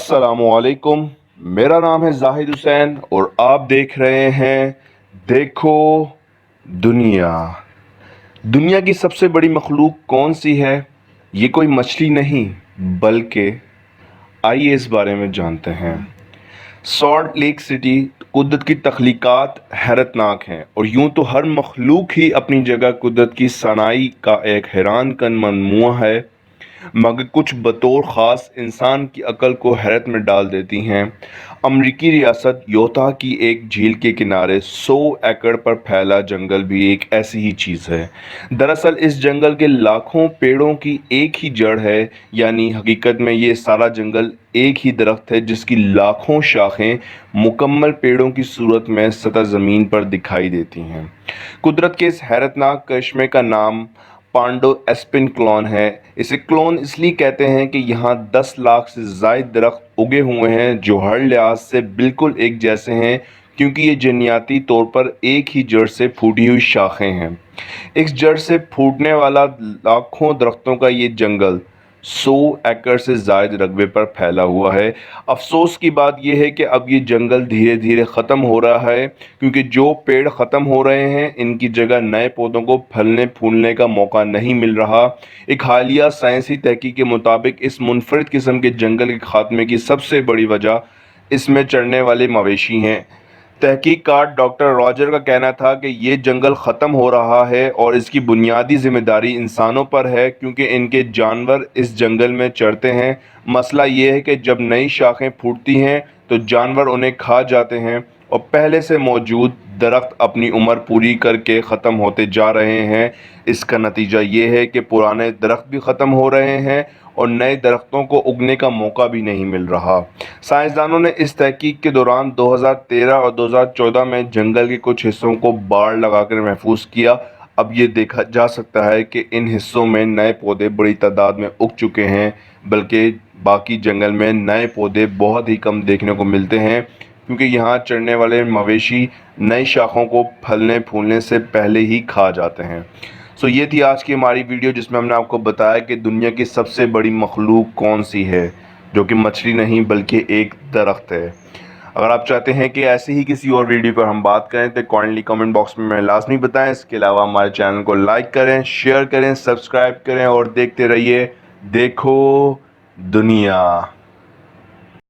अस्सलामुअलैकुम। मेरा नाम है जाहिद हुसैन और आप देख रहे हैं देखो दुनिया। दुनिया की सबसे बड़ी मखलूक कौन सी है? ये कोई मछली नहीं बल्कि आइए इस बारे में जानते हैं। सॉल्ट लेक सिटी कुदरत की तख्लीकात हैरतनाक हैं और यूं तो हर मखलूक ही अपनी जगह कुदरत की सनाई का एक हैरान कन मजमूआ है, मगर कुछ बतौर ख़ास इंसान की अकल को हैरत में डाल देती हैं। अमरीकी रियासत यूटा की एक झील के किनारे 100 एकड़ पर फैला जंगल भी एक ऐसी ही चीज़ है। दरअसल इस जंगल के लाखों पेड़ों की एक ही जड़ है, यानी हकीकत में ये सारा जंगल एक ही दरख्त है जिसकी लाखों शाखें मुकम्मल पेड़ों की सूरत में सतह ज़मीन पर दिखाई देती हैं। कुदरत के इस हैरतनाक करिश्मे का नाम पांडो एस्पिन क्लोन है। इसे क्लोन इसलिए कहते हैं कि यहाँ 10 लाख से ज़ायद दरख्त उगे हुए हैं जो हर लिहाज से बिल्कुल एक जैसे हैं, क्योंकि ये जन्याती तौर पर एक ही जड़ से फूटी हुई शाखें हैं। इस जड़ से फूटने वाला लाखों दरख्तों का ये जंगल 100 एकड़ से ज़ायद रकबे पर फैला हुआ है। अफसोस की बात यह है कि अब ये जंगल धीरे धीरे ख़त्म हो रहा है, क्योंकि जो पेड़ ख़त्म हो रहे हैं इनकी जगह नए पौधों को फलने फूलने का मौका नहीं मिल रहा। एक हालिया साइंसी तहकीक के मुताबिक इस मुनफरिद किस्म के जंगल के खात्मे की सबसे बड़ी वजह इसमें चढ़ने वाले मवेशी हैं। तहकीकाकार डॉक्टर रॉजर का कहना था कि ये जंगल ख़त्म हो रहा है और इसकी बुनियादी जिम्मेदारी इंसानों पर है, क्योंकि इनके जानवर इस जंगल में चरते हैं। मसला ये है कि जब नई शाखें फूटती हैं तो जानवर उन्हें खा जाते हैं और पहले से मौजूद दरख्त अपनी उम्र पूरी करके ख़त्म होते जा रहे हैं। इसका नतीजा ये है कि पुराने दरख्त भी ख़त्म हो रहे हैं और नए दरख्तों को उगने का मौका भी नहीं मिल रहा। साइंसदानों ने इस तहकीक के दौरान 2013 और 2014 में जंगल के कुछ हिस्सों को बाड़ लगाकर महफूज किया। अब ये देखा जा सकता है कि इन हिस्सों में नए पौधे बड़ी तादाद में उग चुके हैं, बल्कि बाकी जंगल में नए पौधे बहुत ही कम देखने को मिलते हैं, क्योंकि यहाँ चढ़ने वाले मवेशी नई शाखों को फलने फूलने से पहले ही खा जाते हैं। ये थी आज की हमारी वीडियो, जिसमें हमने आपको बताया कि दुनिया की सबसे बड़ी मखलूक कौन सी है, जो कि मछली नहीं बल्कि एक दरख्त है। अगर आप चाहते हैं कि ऐसे ही किसी और वीडियो पर हम बात करें तो काइंडली कमेंट बॉक्स में लाजमी बताएं। इसके अलावा हमारे चैनल को लाइक करें, शेयर करें, सब्सक्राइब करें और देखते रहिए देखो दुनिया।